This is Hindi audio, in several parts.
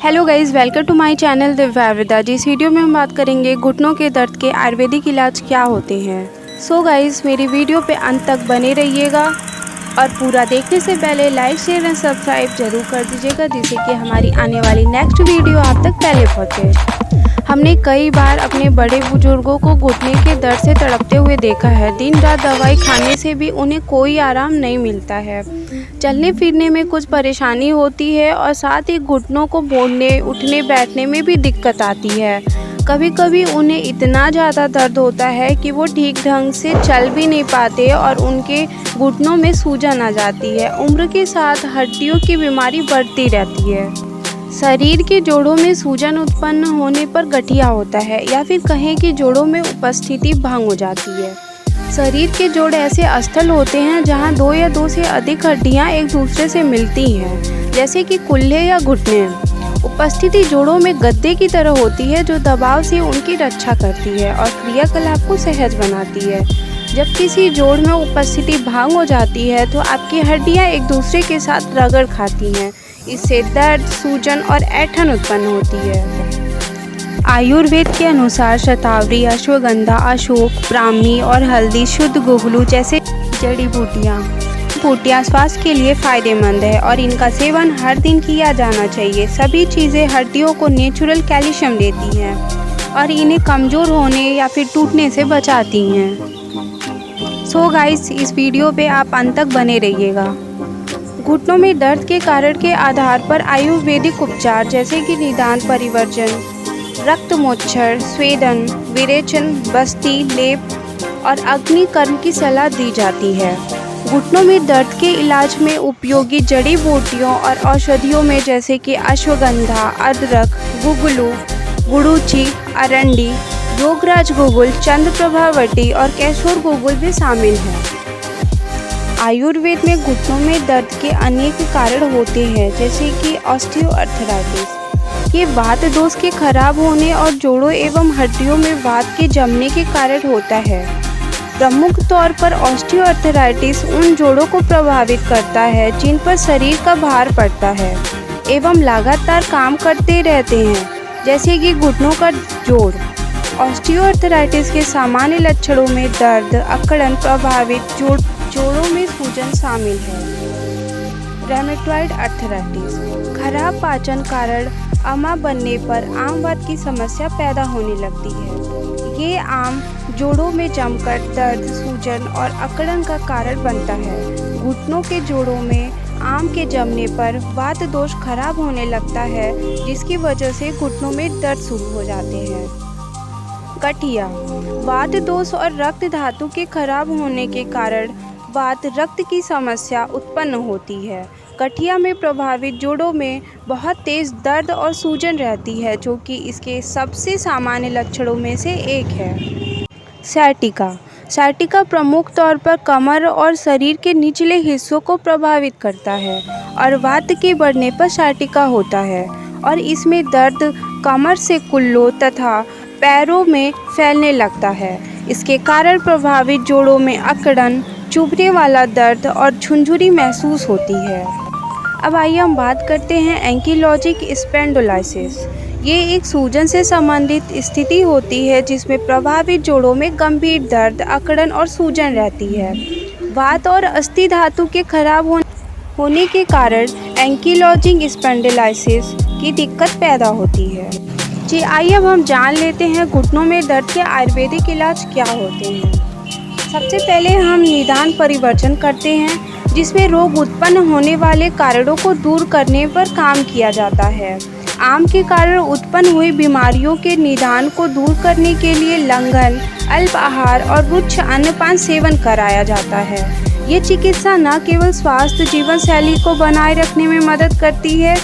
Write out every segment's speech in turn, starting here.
Hello guys, welcome to my channel Divya Ayurveda ji. इस वीडियो में हम बात करेंगे घुटनों के दर्द के आयुर्वेदिक इलाज क्या होते हैं। सो गाइज़, मेरी वीडियो पे अंत तक बने रहिएगा और पूरा देखने से पहले लाइक शेयर एंड सब्सक्राइब जरूर कर दीजिएगा, जिससे कि हमारी आने वाली नेक्स्ट वीडियो आप तक पहले पहुँचे। हमने कई बार अपने बड़े बुजुर्गों को घुटने के दर्द से तड़पते हुए देखा है। दिन रात दवाई खाने से भी उन्हें कोई आराम नहीं मिलता है। चलने फिरने में कुछ परेशानी होती है और साथ ही घुटनों को मोड़ने उठने बैठने में भी दिक्कत आती है। कभी कभी उन्हें इतना ज़्यादा दर्द होता है कि वो ठीक ढंग से चल भी नहीं पाते और उनके घुटनों में सूजन आ जाती है। उम्र के साथ हड्डियों की बीमारी बढ़ती रहती है। शरीर के जोड़ों में सूजन उत्पन्न होने पर गठिया होता है, या फिर कहें कि जोड़ों में उपस्थिति भंग हो जाती है। शरीर के जोड़ ऐसे स्थल होते हैं जहां दो या दो से अधिक हड्डियां एक दूसरे से मिलती हैं, जैसे कि कुल्हे या घुटने। उपस्थिति जोड़ों में गद्दे की तरह होती है, जो दबाव से उनकी रक्षा करती है और क्रियाकलाप को सहज बनाती है। जब किसी जोड़ में उपस्थिति भंग हो जाती है तो आपकी हड्डियां एक दूसरे के साथ रगड़ खाती हैं। इससे दर्द, सूजन और ऐंठन उत्पन्न होती है। आयुर्वेद के अनुसार शतावरी, अश्वगंधा, अशोक, ब्राह्मी और हल्दी शुद्ध गुगलू जैसे जड़ी बूटियाँ स्वास्थ्य के लिए फायदेमंद है और इनका सेवन हर दिन किया जाना चाहिए। सभी चीज़ें हड्डियों को नेचुरल कैल्शियम देती हैं और इन्हें कमज़ोर होने या फिर टूटने से बचाती हैं। सो गाइस, इस वीडियो पे आप अंत तक बने रहिएगा। घुटनों में दर्द के कारण के आधार पर आयुर्वेदिक उपचार जैसे कि निदान, परिवर्जन, रक्त मोक्षण, स्वेदन, विरेचन, बस्ती, लेप और अग्निकर्म की सलाह दी जाती है। घुटनों में दर्द के इलाज में उपयोगी जड़ी बूटियों और औषधियों में जैसे कि अश्वगंधा, अदरक, गुगलू, गुड़ूची, अरंडी, योगराज गुगुल, चंद्रप्रभावती और केशोर गुगुल भी शामिल हैं। आयुर्वेद में घुटनों में दर्द के अनेक कारण होते हैं, जैसे कि ऑस्टियोआर्थराइटिस। ये वात दोष के खराब होने और जोड़ों एवं हड्डियों में वात के जमने के कारण होता है। प्रमुख तौर पर ऑस्टियोआर्थराइटिस उन जोड़ों को प्रभावित करता है जिन पर शरीर का भार पड़ता है एवं लगातार काम करते रहते हैं, जैसे कि घुटनों का जोड़। ऑस्टियोआर्थराइटिस के सामान्य लक्षणों में दर्द, अकड़न, प्रभावित जोड़ों में सूजन शामिल है। रेमेटॉइड अर्थराइटिस, खराब पाचन कारण अम्मा बनने पर आम वात की समस्या पैदा होने लगती है। ये आम जोड़ों में जमकर दर्द, सूजन और अकड़न का कारण बनता है। घुटनों के जोड़ों में आम के जमने पर वात दोष खराब होने लगता है, जिसकी वजह से घुटनों में दर्द शुरू हो जाते हैं। गठिया, वात दोष और रक्त धातु के खराब होने के कारण वात रक्त की समस्या उत्पन्न होती है। गठिया में प्रभावित जोड़ों में बहुत तेज दर्द और सूजन रहती है, जो कि इसके सबसे सामान्य लक्षणों में से एक है। साइटिका प्रमुख तौर पर कमर और शरीर के निचले हिस्सों को प्रभावित करता है और वात के बढ़ने पर साइटिका होता है और इसमें दर्द कमर से कुल्लों तथा पैरों में फैलने लगता है। इसके कारण प्रभावित जोड़ों में अकड़न, चुभने वाला दर्द और झुंझुरी महसूस होती है। अब आइए हम बात करते हैं एंकीलॉजिक स्पॉन्डिलोलिसिस। ये एक सूजन से संबंधित स्थिति होती है जिसमें प्रभावित जोड़ों में गंभीर दर्द, अकड़न और सूजन रहती है। वात और अस्थि धातु के खराब होने के कारण एंकीलॉजिक स्पॉन्डिलोलिसिस की दिक्कत पैदा होती है। जी आइए अब हम जान लेते हैं घुटनों में दर्द के आयुर्वेदिक इलाज क्या होते हैं। सबसे पहले हम निदान परिवर्जन करते हैं, जिसमें रोग उत्पन्न होने वाले कारणों को दूर करने पर काम किया जाता है। आम के कारण उत्पन्न हुई बीमारियों के निदान को दूर करने के लिए लंघन, अल्प आहार और रुक्ष अन्नपान सेवन कराया जाता है। ये चिकित्सा न केवल स्वास्थ्य जीवन शैली को बनाए रखने में मदद करती है,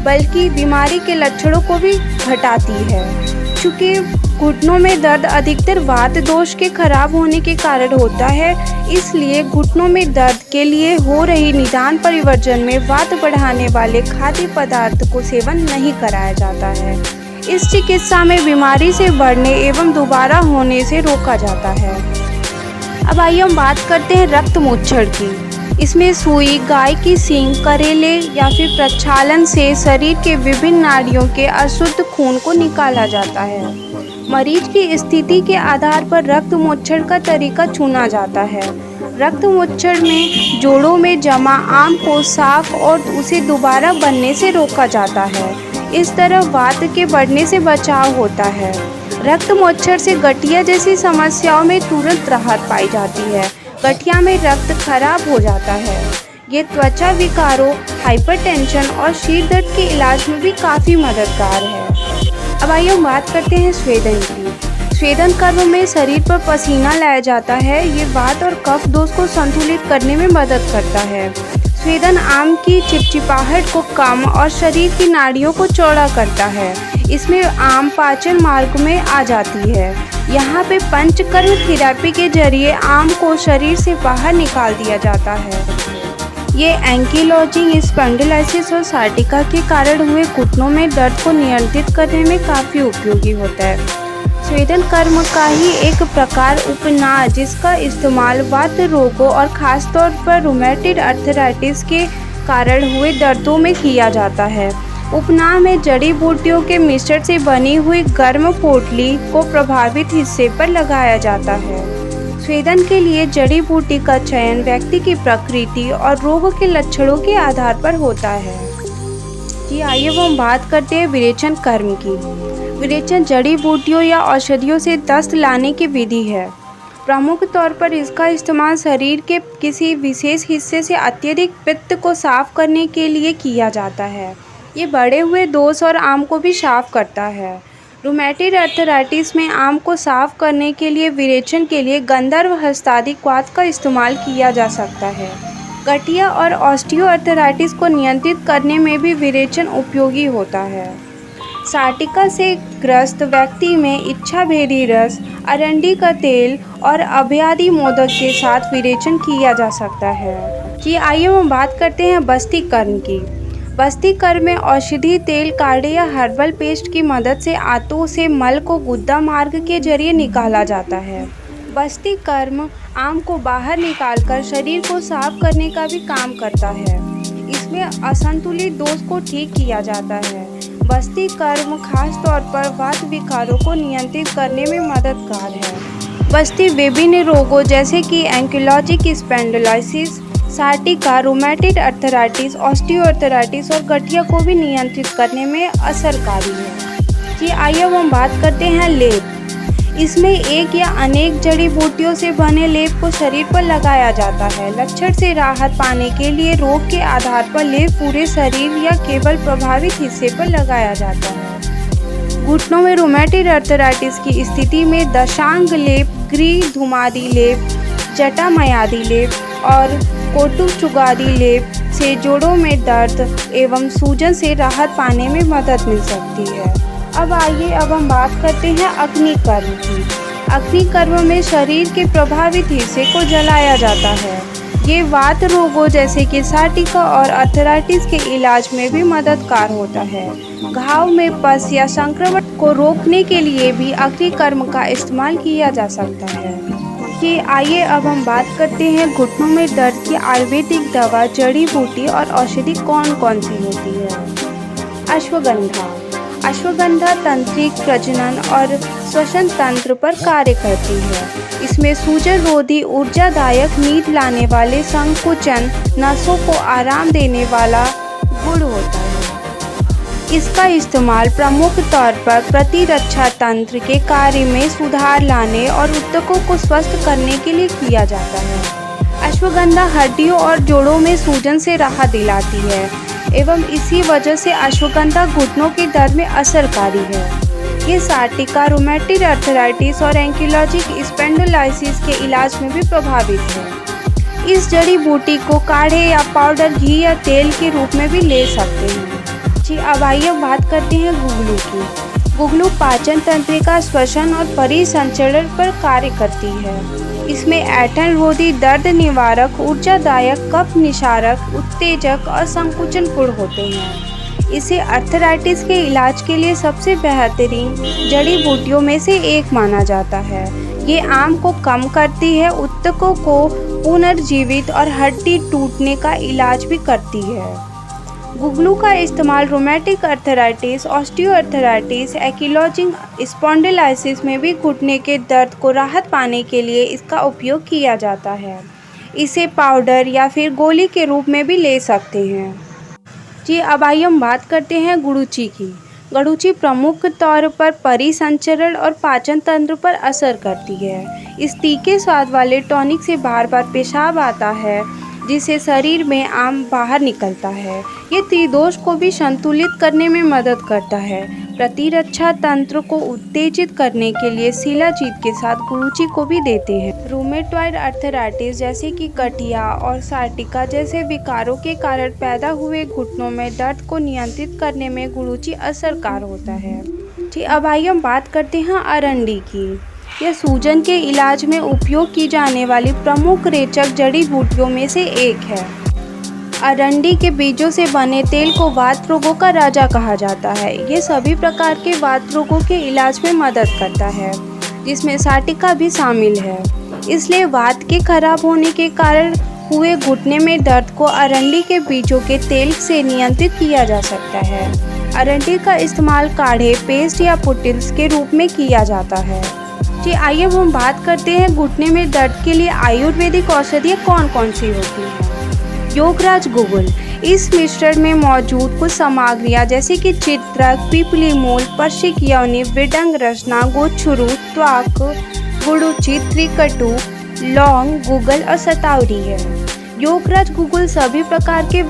बल्कि बीमारी के लक्षणों को भी घटाती है। चूँकि घुटनों में दर्द अधिकतर वात दोष के खराब होने के कारण होता है, इसलिए घुटनों में दर्द के लिए हो रही निदान परिवर्जन में वात बढ़ाने वाले खाद्य पदार्थ को सेवन नहीं कराया जाता है। इस चिकित्सा में बीमारी से बढ़ने एवं दोबारा होने से रोका जाता है। अब आइए हम बात करते हैं रक्त मोक्षण की। इसमें सुई, गाय की सींग, करेले या फिर प्रक्षालन से शरीर के विभिन्न नाड़ियों के अशुद्ध खून को निकाला जाता है। मरीज की स्थिति के आधार पर रक्त मोक्षण का तरीका चुना जाता है। रक्त मोक्षण में जोड़ों में जमा आम को साफ और उसे दोबारा बनने से रोका जाता है। इस तरह वात के बढ़ने से बचाव होता है। रक्त मोक्षण से गठिया जैसी समस्याओं में तुरंत राहत पाई जाती है। गठिया में रक्त खराब हो जाता है। ये त्वचा विकारों, हाइपरटेंशन और सिर दर्द के इलाज में भी काफ़ी मददगार है। अब आइए हम बात करते हैं स्वेदन की। स्वेदन कर्म में शरीर पर पसीना लाया जाता है। ये वात और कफ दोष को संतुलित करने में मदद करता है। स्वेदन आम की चिपचिपाहट को कम और शरीर की नाड़ियों को चौड़ा करता है। इसमें आम पाचन मार्ग में आ जाती है। यहाँ पे पंचकर्म थेरेपी के जरिए आम को शरीर से बाहर निकाल दिया जाता है। ये एंकिलोजिंग स्पॉन्डिलोलिसिस और सार्टिका के कारण हुए घुटनों में दर्द को नियंत्रित करने में काफ़ी उपयोगी होता है। स्वेदन कर्म का ही एक प्रकार उपनाद, जिसका इस्तेमाल वात रोगों और ख़ासतौर पर रूमेटॉइड अर्थराइटिस के कारण हुए दर्दों में किया जाता है। उपनाद में जड़ी बूटियों के मिश्रण से बनी हुई गर्म पोटली को प्रभावित हिस्से पर लगाया जाता है। स्वेदन के लिए जड़ी बूटी का चयन व्यक्ति की प्रकृति और रोग के लक्षणों के आधार पर होता है। जी आइए वो हम बात करते हैं विरेचन कर्म की। विरेचन जड़ी बूटियों या औषधियों से दस्त लाने की विधि है। प्रमुख तौर पर इसका इस्तेमाल शरीर के किसी विशेष हिस्से से अत्यधिक पित्त को साफ करने के लिए किया जाता है। ये बढ़े हुए दोष और आम को भी साफ करता है। रूमेटॉइड अर्थराइटिस में आम को साफ करने के लिए विरेचन के लिए गंधर्व हस्तादि क्वाथ का इस्तेमाल किया जा सकता है। गठिया और ऑस्टियोआर्थराइटिस को नियंत्रित करने में भी विरेचन उपयोगी होता है। सार्टिका से ग्रस्त व्यक्ति में इच्छाभेदी रस, अरंडी का तेल और अभयादि मोदक के साथ विरेचन किया जा सकता है। जी आइए हम बात करते हैं बस्ती कर्म की। बस्ती कर्म में औषधि तेल, काढ़े या हर्बल पेस्ट की मदद से आंतों से मल को गुदा मार्ग के जरिए निकाला जाता है। बस्ती कर्म आम को बाहर निकालकर शरीर को साफ करने का भी काम करता है। इसमें असंतुलित दोष को ठीक किया जाता है। बस्ती कर्म खास तौर पर वात विकारों को नियंत्रित करने में मददगार है। बस्ती विभिन्न रोगों जैसे कि एंकिलोजिंग स्पॉन्डिलोलिसिस, सार्टिका, रूमेटॉइड अर्थराइटिस, ऑस्टियोआर्थराइटिस और गठिया को भी नियंत्रित करने में असरकारी है। जी आइए अब हम बात करते हैं लेप। इसमें एक या अनेक जड़ी बूटियों से बने लेप को शरीर पर लगाया जाता है। लक्षण से राहत पाने के लिए रोग के आधार पर लेप पूरे शरीर या केवल प्रभावित हिस्से पर लगाया जाता है। घुटनों में रूमेटॉइड अर्थराइटिस की स्थिति में दशांग लेप, ग्री धुमादी लेप, जटामयादी लेप और कोटुचुगादी लेप से जोड़ों में दर्द एवं सूजन से राहत पाने में मदद मिल सकती है। अब हम बात करते हैं अग्नि कर्म की। अग्नि कर्म में शरीर के प्रभावित हिस्से को जलाया जाता है। ये वात रोगों जैसे कि सार्टिका और अर्थराइटिस के इलाज में भी मददगार होता है। घाव में पस या संक्रमण को रोकने के लिए भी अग्नि कर्म का इस्तेमाल किया जा सकता है। कि आइए अब हम बात करते हैं घुटनों में दर्द की आयुर्वेदिक दवा, जड़ी बूटी और औषधि कौन कौन सी होती है। अश्वगंधा। अश्वगंधा तंत्रिक प्रजनन और श्वसन तंत्र पर कार्य करती है। इसमें सूजन रोधी, ऊर्जादायक, नींद लाने वाले, संकुचन, नसों को आराम देने वाला गुण होता है। इसका इस्तेमाल प्रमुख तौर पर प्रतिरक्षा तंत्र के कार्य में सुधार लाने और ऊतकों को स्वस्थ करने के लिए किया जाता है। अश्वगंधा हड्डियों और जोड़ों में सूजन से राहत दिलाती है एवं इसी वजह से अश्वगंधा घुटनों के दर्द में असरकारी है। ये सार्टिका, रूमेटॉइड अर्थराइटिस और एंकिलोजिंग स्पॉन्डिलोलिसिस के इलाज में भी प्रभावित है। इस जड़ी बूटी को काढ़े या पाउडर, घी या तेल के रूप में भी ले सकते हैं। जी अब आइए बात करते हैं गुगलू की। गुगलू पाचन तंत्रिका, श्वसन और परिसंचरण पर कार्य करती है। इसमें ऐंठन रोधी, दर्द निवारक, ऊर्जादायक, कफ निशारक, उत्तेजक और संकुचन गुण होते हैं। इसे अर्थराइटिस के इलाज के लिए सबसे बेहतरीन जड़ी बूटियों में से एक माना जाता है। ये आम को कम करती है, ऊतकों को पुनर्जीवित और हड्डी टूटने का इलाज भी करती है। गुगलू का इस्तेमाल रोमेटिक अर्थराइटिस, ऑस्टियोआर्थराइटिस, एकिलॉजिंग स्पॉन्डिलाइसिस में भी घुटने के दर्द को राहत पाने के लिए इसका उपयोग किया जाता है। इसे पाउडर या फिर गोली के रूप में भी ले सकते हैं। जी, अब आइए हम बात करते हैं गुड़ूची की। गुड़ूची प्रमुख तौर पर परिसंचरण और पाचन तंत्र पर असर करती है। इस तीखे स्वाद वाले टॉनिक से बार बार पेशाब आता है, जिससे शरीर में आम बाहर निकलता है। ये त्रिदोष को भी संतुलित करने में मदद करता है। प्रतिरक्षा तंत्र को उत्तेजित करने के लिए शिलाजीत के साथ गुड़ूची को भी देते हैं। रूमेटॉइड अर्थराइटिस जैसे कि गठिया और सार्टिका जैसे विकारों के कारण पैदा हुए घुटनों में दर्द को नियंत्रित करने में गुड़ूची असरकार होता है। जी, अब आइए हम बात करते हैं अरंडी की। यह सूजन के इलाज में उपयोग की जाने वाली प्रमुख रेचक जड़ी बूटियों में से एक है। अरंडी के बीजों से बने तेल को वात रोगों का राजा कहा जाता है। ये सभी प्रकार के वात रोगों के इलाज में मदद करता है, जिसमें सार्टिका भी शामिल है। इसलिए वात के खराब होने के कारण हुए घुटने में दर्द को अरंडी के बीजों के तेल से नियंत्रित किया जा सकता है। अरंडी का इस्तेमाल काढ़े, पेस्ट या पुटिल्स के रूप में किया जाता है। जी, आइए हम बात करते हैं घुटने में दर्द के लिए आयुर्वेदिक औषधियाँ कौन कौन सी होती हैं। योगराज गुगुल। इस मिश्रण में मौजूद कुछ सामग्रियाँ जैसे कि चित्रक, पीपली मूल, पर्शिकियोनी, विडंग रचना, गोछुरु, त्वाक, गुड़ूची, त्रिकटु, लौंग, गुगल और सतावरी है। योगराज गुगुल सभी प्रकार के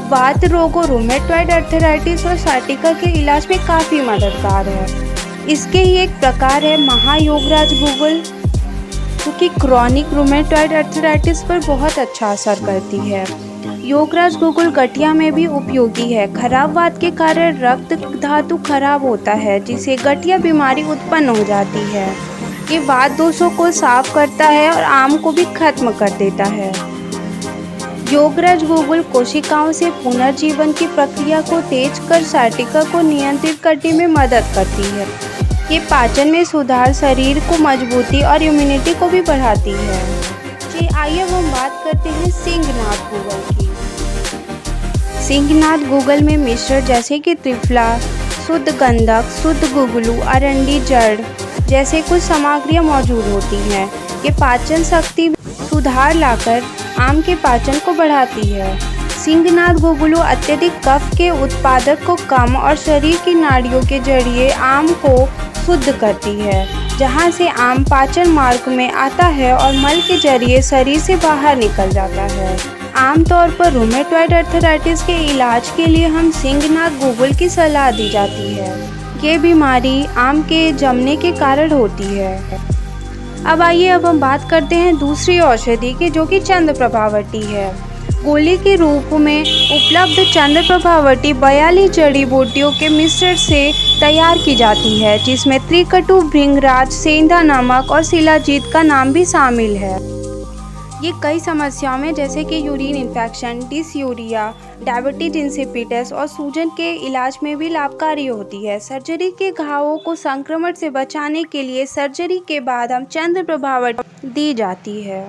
वात रोगों, रूमेटॉइड अर्थराइटिस और सार्टिका के इलाज में काफ़ी मददगार है। इसके ही एक प्रकार है महायोगराज गुगुल, क्योंकि क्रॉनिक रूमेटॉइड अर्थराइटिस पर बहुत अच्छा असर करती है। योगराज गुगुल गठिया में भी उपयोगी है। खराब वात के कारण रक्त धातु खराब होता है, जिससे गठिया बीमारी उत्पन्न हो जाती है। ये वात दोषों को साफ करता है और आम को भी खत्म कर देता है। योगराज गुगुल कोशिकाओं से पुनर्जीवन की प्रक्रिया को तेज कर सार्टिका को नियंत्रित करने में मदद करती है। ये पाचन में सुधार, शरीर को मजबूती और इम्यूनिटी को भी बढ़ाती है। जी, आइए हम बात करते हैं सिंहनाथ गुगल की। सिंहनाथ गुगल में मिश्रण जैसे कि त्रिफला, शुद्ध गंधक, शुद्ध गुगलू, अरंडी जड़ जैसे कुछ सामग्रियाँ मौजूद होती हैं। ये पाचन शक्ति सुधार लाकर आम के पाचन को बढ़ाती है। सिंहनाथ गुगलू अत्यधिक कफ के उत्पादक को कम और शरीर की नाड़ियों के जरिए आम को शुद्ध करती है, जहां से आम पाचन मार्ग में आता है और मल के जरिए शरीर से बाहर निकल जाता है। आमतौर पर रूमेटॉइड अर्थराइटिस के इलाज के लिए हम सिंहनाथ गुगुल की सलाह दी जाती है। ये बीमारी आम के जमने के कारण होती है। अब हम बात करते हैं दूसरी औषधि की, जो कि चंद्रप्रभावती है। गोली के रूप में उपलब्ध चंद्रप्रभावती 42 जड़ी बूटियों के मिश्रण से तैयार की जाती है, जिसमें त्रिकटु, भृंगराज, सेंधा नमक और शिलाजीत का नाम भी शामिल है। ये कई समस्याओं में जैसे कि urine infection, dysuria, diabetes insipidus और सूजन के इलाज में भी लाभकारी होती है। सर्जरी के घावों को संक्रमण से बचाने के लिए सर्जरी के बाद हम चंद्रप्रभावती दी जाती है।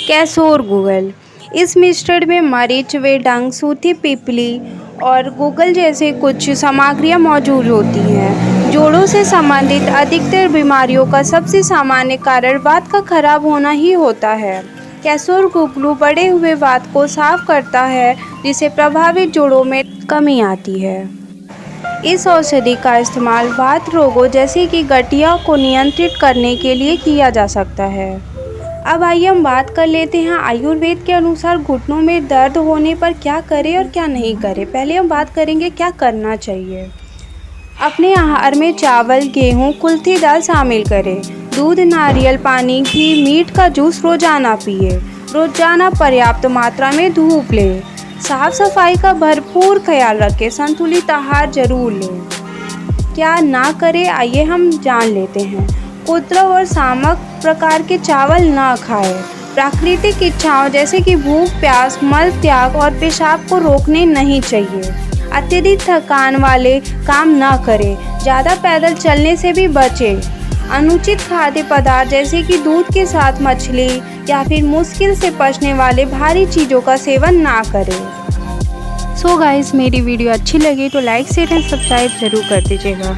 कैसोर गुगल। इस मिश्रण में मरीच, वेडंग, सूथी पीपली और गुगल जैसे कुछ सामग्रियाँ मौजूद होती हैं। जोड़ों से संबंधित अधिकतर बीमारियों का सबसे सामान्य कारण वात का खराब होना ही होता है। कैसोर गुगलू बढ़े हुए वात को साफ करता है, जिससे प्रभावित जोड़ों में कमी आती है। इस औषधि का इस्तेमाल वात रोगों जैसे कि गठिया को नियंत्रित करने के लिए किया जा सकता है। अब आइए हम बात कर लेते हैं आयुर्वेद के अनुसार घुटनों में दर्द होने पर क्या करें और क्या नहीं करें। पहले हम बात करेंगे क्या करना चाहिए। अपने आहार में चावल, गेहूं, कुल्थी दाल शामिल करें। दूध, नारियल पानी, घी, मीठ का जूस रोजाना पिए। रोजाना पर्याप्त मात्रा में धूप लें। साफ सफाई का भरपूर ख्याल रखें। संतुलित आहार जरूर लें। क्या ना करें, आइए हम जान लेते हैं। कुद्रव और सामक प्रकार के चावल ना खाएं। प्राकृतिक इच्छाओं जैसे कि भूख, प्यास, मल त्याग और पेशाब को रोकने नहीं चाहिए। अत्यधिक थकान वाले काम ना करें। ज़्यादा पैदल चलने से भी बचें। अनुचित खाद्य पदार्थ जैसे कि दूध के साथ मछली या फिर मुश्किल से पचने वाले भारी चीज़ों का सेवन ना करें। सो गाइस, मेरी वीडियो अच्छी लगी तो लाइक शेयर एंड सब्सक्राइब ज़रूर कर दीजिएगा।